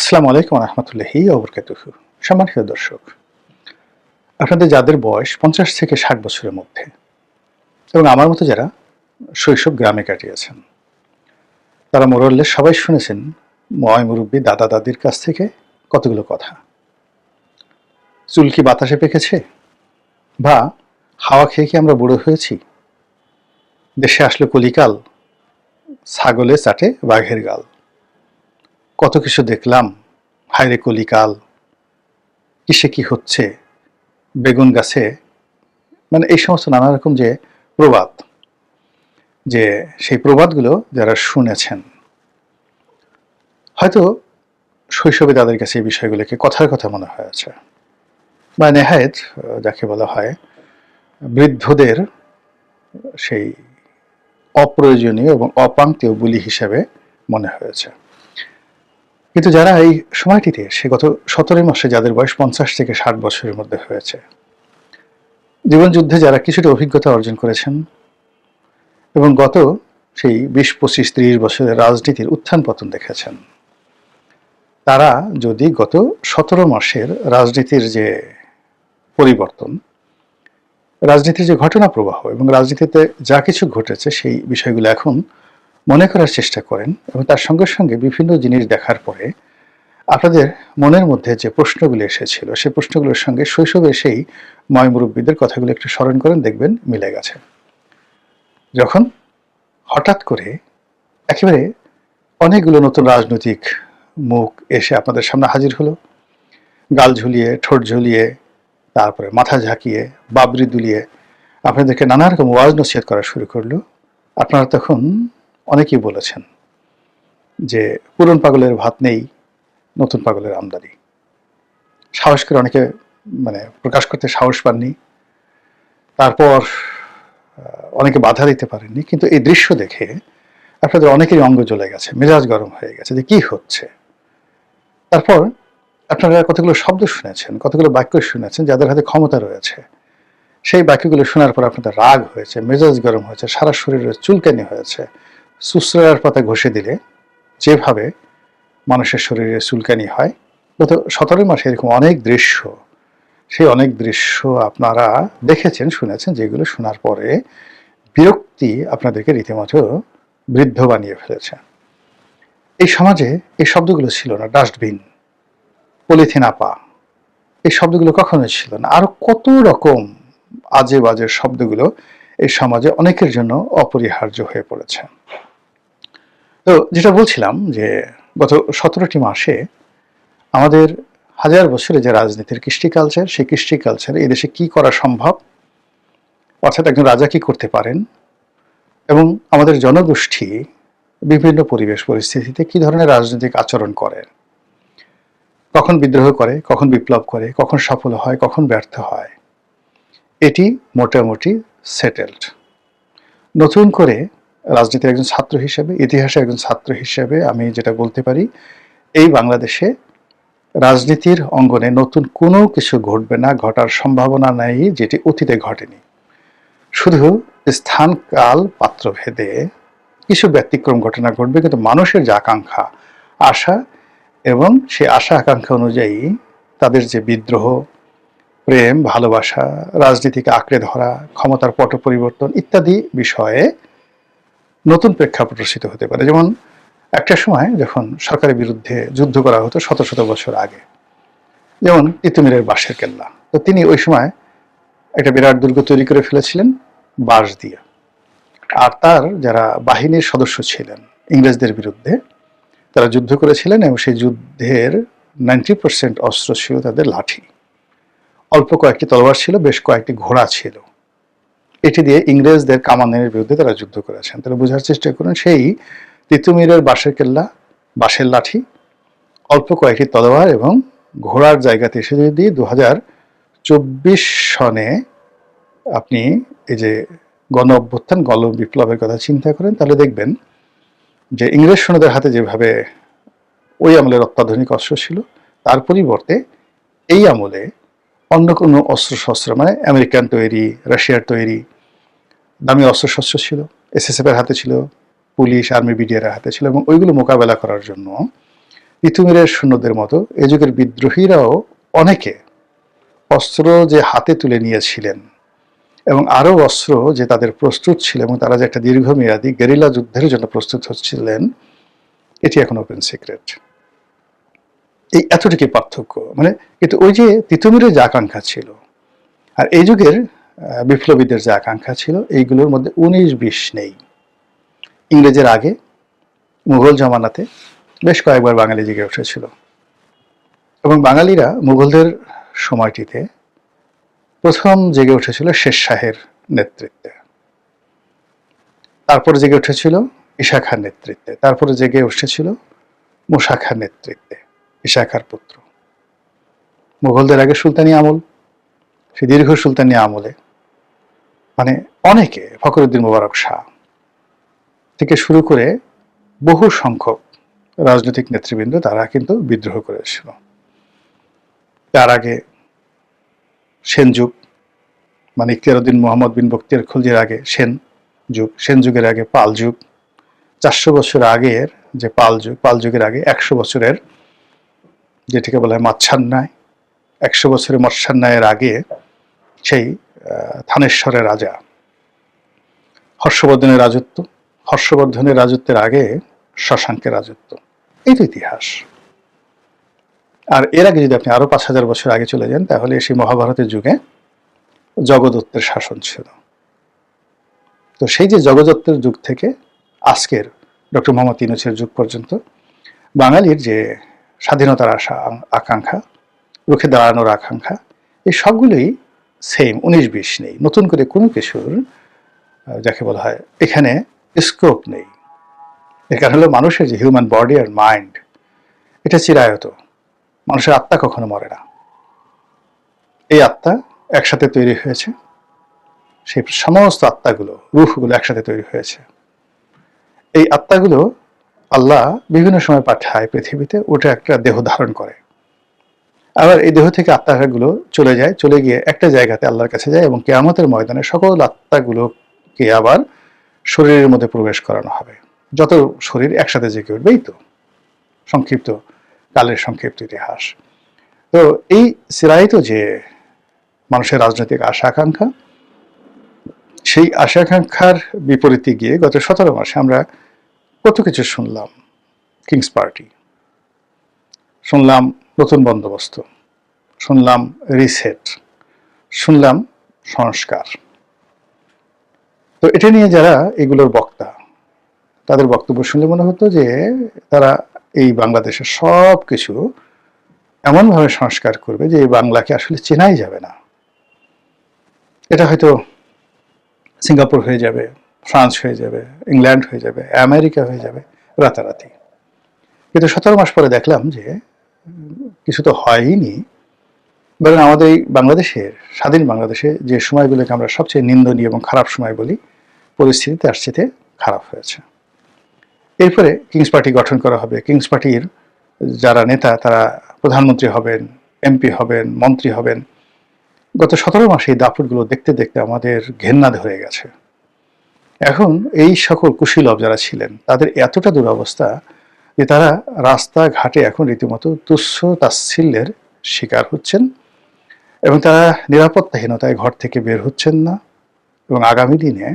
আসসালামু আলাইকুম রহমতুল্লাহি ওবরকাতুহু। সম্মানিত দর্শক, আপনাদের যাদের বয়স ৫০ থেকে ৬০ বছরের মধ্যে এবং আমার মতো যারা শৈশব গ্রামে কাটিয়েছেন, তারা মোরল্লে সবাই শুনেছেন ময় মুরব্বী দাদা দাদির কাছ থেকে কতগুলো কথা। চুল কি বাতাসে পেকেছে, বা হাওয়া খেয়ে কি আমরা বুড়ো হয়েছি, দেশে আসলে কলিকাল, ছাগলে চাটে বাঘের গাল, কত কিছু দেখলাম, হায়রে কলিকাল, কিসে কি হচ্ছে, বেগুন গাছে, মানে এই সমস্ত নানা রকম যে প্রবাদ, যে সেই প্রবাদগুলো যারা শুনেছেন, হয়তো শৈশবে তাদের কাছে এই বিষয়গুলোকে কথার কথা মনে হয়েছে, বা নেহায়েত যাকে বলা হয় বৃদ্ধদের সেই অপ্রয়োজনীয় এবং অপ্রান্তীয় বুলি হিসেবে মনে হয়েছে। কিন্তু যারা এই সময়টিতে সে গত ১৭ মাসে যাদের বয়স ৫০ থেকে ৬০ বছরের মধ্যে হয়েছে, জীবনযুদ্ধে যারা কিছুটা অভিজ্ঞতা অর্জন করেছেন এবং গত সেই ২০, ২৫, ৩০ বছরের রাজনীতির উত্থান পতন দেখেছেন, তারা যদি গত ১৭ মাসের রাজনীতির যে পরিবর্তন, রাজনীতির যে ঘটনা প্রবাহ এবং রাজনীতিতে যা কিছু ঘটেছে সেই বিষয়গুলো এখন মনে করার চেষ্টা করেন, এবং তার সঙ্গে সঙ্গে বিভিন্ন জিনিস দেখার পরে আপনাদের মনের মধ্যে যে প্রশ্নগুলো এসেছিল সেই প্রশ্নগুলোর সঙ্গে শৈশবে সেই ময় মুরব্বীদের কথাগুলো একটু স্মরণ করেন, দেখবেন মিলে গেছে। যখন হঠাৎ করে একেবারে অনেকগুলো নতুন রাজনৈতিক মুখ এসে আপনাদের সামনে হাজির হলো, গাল ঝুলিয়ে, ঠোঁট ঝুলিয়ে, তারপরে মাথা ঝাঁকিয়ে, বাবরি দুলিয়ে আপনাদেরকে নানা রকম ওয়াজ নসিহত করা শুরু করলো, আপনারা তখন অনেকেই বলেছেন যে পুরন পাগলের ভাত নেই, নতুন পাগলের আমদানি। সাহস করে অনেকে প্রকাশ করতে সাহস পাননি, তারপর অনেকে বাধা দিতে পারেননি, কিন্তু এই দৃশ্য দেখে আপনাদের অনেকেরই অঙ্গ জ্বলে গেছে, মেজাজ গরম হয়ে গেছে যে কি হচ্ছে। তারপর আপনারা কতগুলো শব্দ শুনেছেন, কতগুলো বাক্য শুনেছেন যাদের হাতে ক্ষমতা রয়েছে, সেই বাক্যগুলো শোনার পর আপনাদের রাগ হয়েছে, মেজাজ গরম হয়েছে, সারা শরীরে চুলকানি হয়েছে। সুসরার পাতা ঘষে দিলে যেভাবে মানুষের শরীরে চুলকানি হয়, গত ১৭ মাসে এরকম অনেক দৃশ্য, সেই অনেক দৃশ্য আপনারা দেখেছেন, শুনেছেন, যেগুলো শোনার পরে বিরক্তি আপনাদেরকে রীতিমতো বৃদ্ধ বানিয়ে ফেলেছে। এই সমাজে এই শব্দগুলো ছিল না, ডাস্টবিন, পলিথিন আপা, এই শব্দগুলো কখনোই ছিল না। আরো কত রকম আজে বাজে শব্দগুলো এই সমাজে অনেকের জন্য অপরিহার্য হয়ে পড়েছে। তো যেটা বলছিলাম যে গত ১৭টি মাসে আমাদের হাজার বছরে যে রাজনীতির কৃষ্টি কালচার, সেই কৃষ্টি কালচারে এই দেশে কি করা সম্ভব, অর্থাৎ একজন রাজা কি করতে পারেন, এবং আমাদের জনগোষ্ঠী বিভিন্ন পরিবেশ পরিস্থিতিতে কি ধরনের রাজনৈতিক আচরণ করে, কখন বিদ্রোহ করে, কখন বিপ্লব করে, কখন সফল হয়, কখন ব্যর্থ হয়, এটি মোটামুটি সেটেলড। নতুন করে রাজনীতির একজন ছাত্র হিসেবে, ইতিহাসের একজন ছাত্র হিসেবে আমি যেটা বলতে পারি, এই বাংলাদেশে রাজনীতির অঙ্গনে নতুন কোনো কিছু ঘটবে না, ঘটার সম্ভাবনা নেই যেটি অতীতে ঘটেনি। শুধু স্থান কাল পাত্র ভেদে কিছু ব্যতিক্রম ঘটনা ঘটবে, কিন্তু মানুষের যে আকাঙ্ক্ষা, আশা, এবং সেই আশা আকাঙ্ক্ষা অনুযায়ী তাদের যে বিদ্রোহ, প্রেম, ভালোবাসা, রাজনীতিকে আঁকড়ে ধরা, ক্ষমতার পট পরিবর্তন ইত্যাদি বিষয়ে নতুন প্রেক্ষাপট রচিত হতে পারে। যেমন একটা সময় যখন সরকারের বিরুদ্ধে যুদ্ধ করা হতো শত শত বছর আগে, যেমন তিতুমিরের বাঁশের কেল্লা, তো তিনি ওই সময় একটা বিরাট দুর্গ তৈরি করে ফেলেছিলেন বাঁশ দিয়ে, আর তার যারা বাহিনীর সদস্য ছিলেন ইংরেজদের বিরুদ্ধে, তারা যুদ্ধ করেছিলেন, এবং সেই যুদ্ধের 90% অস্ত্র ছিল তাদের লাঠি, অল্প কয়েকটি তলোয়ার ছিল, বেশ কয়েকটি ঘোড়া ছিল। এটি দিয়ে ইংরেজদের কামানের বিরুদ্ধে তারা যুদ্ধ করেছেন। তারা বোঝার চেষ্টা করুন, সেই তিতুমিরের বাঁশের কেল্লা, বাঁশের লাঠি, অল্প কয়েকটি তলোয়ার এবং ঘোড়ার জায়গাতে এসে যদি 2024 সনে আপনি এই যে গণ অভ্যুত্থান, গণ বিপ্লবের কথা চিন্তা করেন, তাহলে দেখবেন যে ইংরেজ সৈন্যদের হাতে যেভাবে ওই আমলের অত্যাধুনিক অস্ত্র ছিল, তার পরিবর্তে এই আমলে অন্য কোনো অস্ত্রশস্ত্র, আমেরিকান তৈরি, রাশিয়ার তৈরি দামি অস্ত্রশস্ত্র ছিল, এসএসএফ এর হাতে ছিল, পুলিশ, আর্মি, বিডিআর হাতে ছিল, এবং ওইগুলো মোকাবেলা করার জন্য তিতুমিরের সৈন্যদের মতো এ যুগের বিদ্রোহীরাও অনেকে অস্ত্র যে হাতে তুলে নিয়েছিলেন এবং আরও অস্ত্র যে তাদের প্রস্তুত ছিল এবং তারা যে একটা দীর্ঘমেয়াদী গেরিলা যুদ্ধের জন্য প্রস্তুত হচ্ছিলেন, এটি এখন ওপেন সিক্রেট। এই এতটুকু পার্থক্য, মানে কিন্তু ওই যে তিতুমিরের যে আকাঙ্ক্ষা ছিল আর এই যুগের বিপ্লবীদের যে আকাঙ্ক্ষা ছিল, এইগুলোর মধ্যে 19-20 নেই। ইংরেজের আগে মুঘল জমানাতে বেশ কয়েকবার বাঙালি জেগে উঠেছিল এবং বাঙালিরা মুঘলদের সময়টিতে প্রথম জেগে উঠেছিল শের শাহের নেতৃত্বে, তারপরে জেগে উঠেছিল ঈশা খাঁর নেতৃত্বে, তারপরে জেগে উঠেছিল মুসা খাঁর নেতৃত্বে, ঈশা খাঁর পুত্র। মুঘলদের আগে সুলতানি আমল, সেই দীর্ঘ সুলতানি আমলে মানে অনেকে, ফখরুদ্দিন মোবারক শাহ থেকে শুরু করে বহু সংখ্যক রাজনৈতিক নেতৃবৃন্দ তারা কিন্তু বিদ্রোহ করেছিল। তার আগে সেন যুগ, মানে ইখতিয়ারউদ্দিন মোহাম্মদ বিন বখতিয়ার খলজির আগে সেন যুগ, সেন যুগের আগে পাল যুগ, 400 বছর আগের যে পাল যুগ, পাল যুগের আগে 100 বছরের যেটিকে বলা হয় মাচ্ছান্যায়, 100 বছরের মৎস্যান্যায়ের আগে সেই থানেশ্বরের রাজা হর্ষবর্ধনের রাজত্ব, হর্ষবর্ধনের রাজত্বের আগে শশাঙ্কের রাজত্ব। এই তো ইতিহাস। আর এর আগে যদি আপনি আরো 5000 বছর আগে চলে যান, তাহলে সেই মহাভারতের যুগে জগদত্তের শাসন ছিল। তো সেই যে জগদত্তের যুগ থেকে আজকের ডক্টর মোহাম্মদ ইউনূসের যুগ পর্যন্ত বাঙালির যে স্বাধীনতার আশা আকাঙ্ক্ষা, রুখে দাঁড়ানোর আকাঙ্ক্ষা, এই সবগুলোই সেম, 19-20 নেই। নতুন করে কোনো কিছুর যাকে বলা হয় এখানে স্কোপ নেই। এর কারণ হলো মানুষের যে হিউম্যান বডি আর মাইন্ড, এটা চিরায়ত। মানুষের আত্মা কখনো মরে না। এই আত্মা একসাথে তৈরি হয়েছে, সেই সমস্ত আত্মাগুলো, রূহগুলো একসাথে তৈরি হয়েছে। এই আত্মাগুলো আল্লাহ বিভিন্ন সময় পাঠায় পৃথিবীতে, ওটা একটা দেহ ধারণ করে। আবার এই দেহ থেকে আত্মাগুলো চলে যায়, চলে গিয়ে একটা জায়গাতে আল্লাহর কাছে যায় এবং কিয়ামতের ময়দানে সকল আত্মাগুলোকে আবার শরীরের মধ্যে প্রবেশ করানো হবে। যত শরীর একসাথে জেগে উঠবে। এই তো সংক্ষিপ্ত কালের সংক্ষিপ্ত ইতিহাস। তো এই চিরায়িত যে মানুষের রাজনৈতিক আশা আকাঙ্ক্ষা, সেই আশা আকাঙ্ক্ষার বিপরীতে গিয়ে গত 17 মাসে আমরা কত কিছু শুনলাম। কিংস পার্টি শুনলাম, নতুন বন্দোবস্ত শুনলাম, রিসেট শুনলাম, সংস্কার। তো এটা নিয়ে যারা এগুলোর বক্তা, তাদের বক্তব্য শুনলে মনে হতো যে তারা এই বাংলাদেশের সব কিছু এমনভাবে সংস্কার করবে যে এই বাংলাকে আসলে চেনাই যাবে না। এটা হয়তো সিঙ্গাপুর হয়ে যাবে, ফ্রান্স হয়ে যাবে, ইংল্যান্ড হয়ে যাবে, আমেরিকা হয়ে যাবে রাতারাতি। কিন্তু 17 মাস পরে দেখলাম যে কিছু তো হয়নি, বরং আমাদের এই বাংলাদেশের, স্বাধীন বাংলাদেশে যে সময়গুলোকে আমরা সবচেয়ে নিন্দনীয় এবং খারাপ সময় বলি, পরিস্থিতিতে আসছে খারাপ হয়েছে। এরপরে কিংস পার্টি গঠন করা হবে। কিংস পার্টির যারা নেতা তারা প্রধানমন্ত্রী হবেন, এমপি হবেন, মন্ত্রী হবেন। গত 17 মাসে এই দাপটগুলো দেখতে দেখতে আমাদের ঘেন্না ধরে গেছে। এখন এই সকল কুশীলব যারা ছিলেন তাদের এতটা দুরবস্থা যে তারা রাস্তাঘাটে এখন রীতিমতো তুচ্ছ তাচ্ছিল্যের শিকার হচ্ছেন এবং তারা নিরাপত্তাহীনতায় ঘর থেকে বের হচ্ছেন না। এবং আগামী দিনে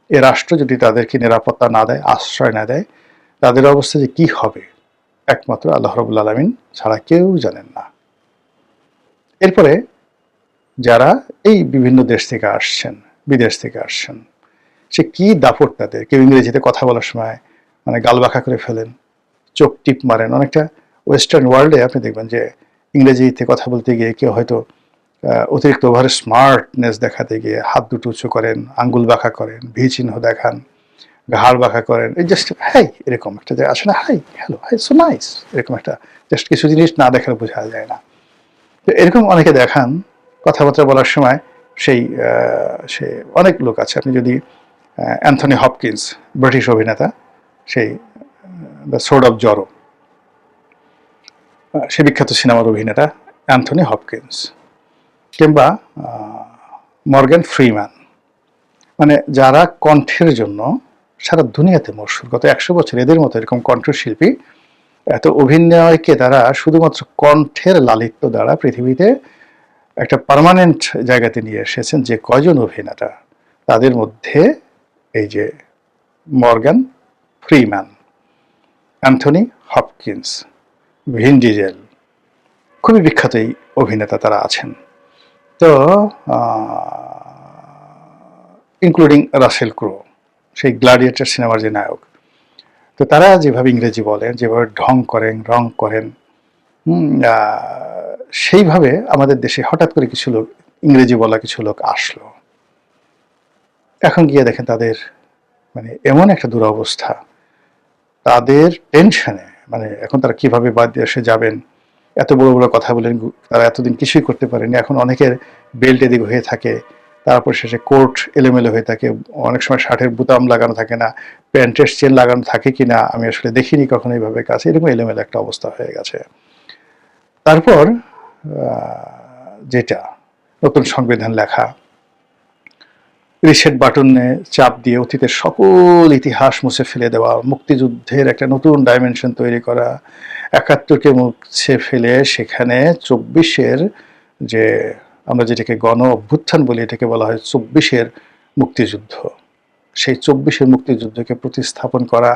এ রাষ্ট্র যদি তাদেরকে নিরাপত্তা না দেয়, আশ্রয় না দেয়, তাদের অবস্থা যে কি হবে একমাত্র আল্লাহ রাব্বুল আলামিন ছাড়া কেউ জানেন না। এরপরে যারা এই বিভিন্ন দেশ থেকে আসছেন, বিদেশ থেকে আসছেন, সে কি দাপট তাদের। কেউ ইংরেজিতে কথা বলার সময় মানে গাল বাঁকা করে ফেলেন, চোখ টিপ মারেন। অনেকটা ওয়েস্টার্ন ওয়ার্ল্ডে আপনি দেখবেন যে ইংরেজিতে কথা বলতে গিয়ে কেউ হয়তো অতিরিক্ত ওভার স্মার্টনেস দেখাতে গিয়ে হাত দুটো উঁচু করেন, আঙ্গুল বাঁকা করেন, ভি চিহ্ন দেখান, ঘাড় বাঁকা করেন। এই জাস্ট হাই, এরকম একটা যে আসে না, hi, hello, hi, so nice, এরকম একটা জাস্ট কিছু জিনিস না দেখালে বোঝা যায় না। তো এরকম অনেকে দেখান কথাবার্তা বলার সময়। সে অনেক লোক আছে। আপনি যদি অ্যান্থনি হপকিন্স, ব্রিটিশ অভিনেতা, সেই দ্য সোর্ড অফ জরো, সে বিখ্যাত সিনেমার অভিনেতা অ্যান্থনি হপকিন্স, কিংবা মর্গ্যান ফ্রিম্যান, মানে যারা কণ্ঠের জন্য সারা দুনিয়াতে মশহুর, গত 100 বছর এদের মতো এরকম কণ্ঠশিল্পী এত অভিনয়কে তারা শুধুমাত্র কণ্ঠের লালিত্য দ্বারা পৃথিবীতে একটা পার্মানেন্ট জায়গাতে নিয়ে এসেছেন। যে কয়জন অভিনেতা, তাদের মধ্যে এই যে মর্গান ফ্রিম্যান, অ্যান্থনি হপকিন্স, ভিন ডিজেল, খুবই বিখ্যাত এই অভিনেতা তারা আছেন। তো ইনক্লুডিং রাসেল ক্রো, সেই গ্ল্যাডিয়েটর সিনেমার যে নায়ক। তো তারা যেভাবে ইংরেজি বলেন, যেভাবে ঢং করেন, রং করেন, সেইভাবে আমাদের দেশে হঠাৎ করে কিছু লোক, ইংরেজি বলা কিছু লোক আসলো। এখন গিয়ে দেখেন তাদের মানে এমন একটা দুরবস্থা, তাদের টেনশনে মানে এখন তারা কিভাবে বাদ দিয়ে এসে যাবেন, এত বড় বড় কথা বলেন, তারা এতদিন কিছুই করতে পারেনি। এখন অনেকের বেল্ট এদিক হয়ে থাকে, তারপর শেষে কোট এলোমেলো হয়ে থাকে, অনেক সময় শার্টের বুতাম লাগানো থাকে না, প্যান্টের চেন লাগানো থাকে কিনা আমি আসলে দেখিনি কখনো এইভাবে কাছে, এরকম এলোমেলো একটা অবস্থা হয়ে গেছে। তারপর যেটা নতুন সংবিধান লেখা, রিসেট বাটনে চাপ দিয়ে অতীতের সকল ইতিহাস মুছে ফেলে দেওয়া, মুক্তিযুদ্ধের একটা নতুন ডাইমেনশন তৈরি করা, ৭১কে মুছে ফেলে সেখানে ২৪-এর যে আমরা যেটাকে গণ অভ্যুত্থান বলি, এটাকে বলা হয় ২৪-এর মুক্তিযুদ্ধ। সেই ২৪-এর মুক্তিযুদ্ধকে প্রতিস্থাপন করা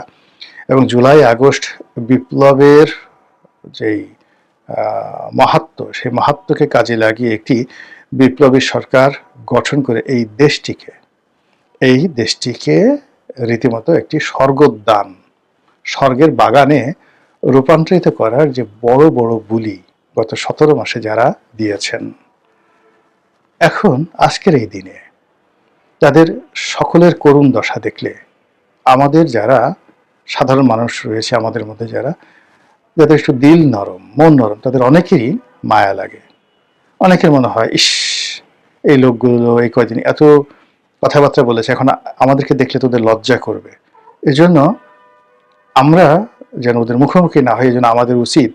এবং জুলাই আগস্ট বিপ্লবের যেই মাহাত্ম্য, সেই মাহাত্ম্যকে কাজে লাগিয়ে একটি বিপ্লবী সরকার গঠন করে এই দেশটিকে রীতিমতো একটি স্বর্গোদ্যান, স্বর্গের বাগানে রূপান্তরিত করার যে বড় বড় বুলি গত ১৭ মাসে যারা দিয়েছেন, এখন আজকের এই দিনে তাদের সকলের করুণ দশা দেখলে আমাদের যারা সাধারণ মানুষ রয়েছে, আমাদের মধ্যে যাদের একটু দিল নরম, মন নরম, তাদের অনেকেরই মায়া লাগে। অনেকের মনে হয়, ইস, এই লোকগুলো এই কয়দিন এত কথাবার্তা বলেছে, এখন আমাদেরকে দেখলে তোদের লজ্জা করবে। এজন্য আমরা যেন ওদের মুখোমুখি না হয়, এই জন্য আমাদের উচিত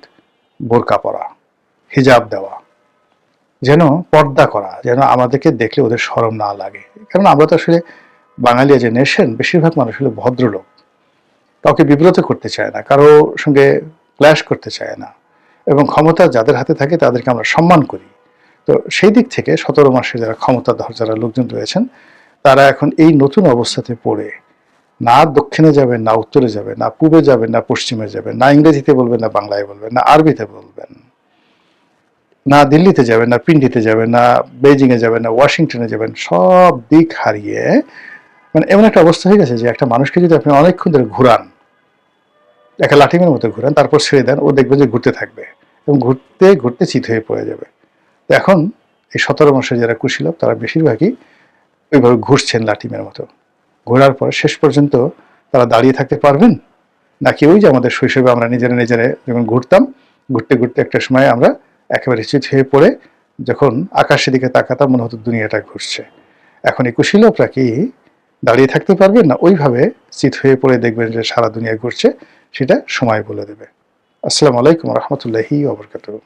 বোরকা পরা, হিজাব দেওয়া, যেন পর্দা করা, যেন আমাদেরকে দেখলে ওদের শরম না লাগে। কারণ আমরা তো আসলে বাঙালি যে নেশন, বেশিরভাগ মানুষ হলো ভদ্রলোক, কাউকে বিব্রত করতে চায় না, কারো সঙ্গে ক্ল্যাশ করতে চায় না, এবং ক্ষমতা যাদের হাতে থাকে তাদেরকে আমরা সম্মান করি। তো সেই দিক থেকে ১৭ মাসে যারা ক্ষমতাধর যারা লোকজন রয়েছেন, তারা এখন এই নতুন অবস্থাতে পড়ে না দক্ষিণে যাবেন, না উত্তরে যাবেন, না পূবে যাবেন, না পশ্চিমে যাবেন, না ইংরেজিতে বলবেন, না বাংলায় বলবেন, না আরবিতে বলবেন, না দিল্লিতে যাবেন, না পিন্ডিতে যাবেন, না বেজিংয়ে যাবেন, না ওয়াশিংটনে যাবেন, সব দিক হারিয়ে মানে এমন একটা অবস্থা হয়ে গেছে যে একটা মানুষকে যদি আপনি অনেকক্ষণ ধরে ঘুরান, একটা লাঠিমের মতো ঘুরান, তারপর ছেড়ে দেন, ও দেখবে যে ঘুরতে থাকবে এবং ঘুরতে ঘুরতে চিত হয়ে পড়ে যাবে। তো এখন এই ১৭ মাসে যারা কুশীলব, তারা বেশিরভাগই ওইভাবে ঘুরছেন লাঠিমের মতো। ঘোরার পর শেষ পর্যন্ত তারা দাঁড়িয়ে থাকতে পারবেন নাকি ওই যে আমাদের শৈশবে আমরা নিজেরা যখন ঘুরতাম, ঘুরতে ঘুরতে একটা সময় আমরা একেবারে চিত হয়ে পড়ে যখন আকাশের দিকে তাকাতাম, মনে হতো দুনিয়াটা ঘুরছে। এখন এই কুশীলবরা কি দাঁড়িয়ে থাকতে পারবেন, না ওইভাবে চিত হয়ে পড়ে দেখবেন যে সারা দুনিয়া ঘুরছে? সেটা সময় বলে দেবে। আসসালামু আলাইকুম রহমতুল্লাহি ওয়া বারাকাতুহু।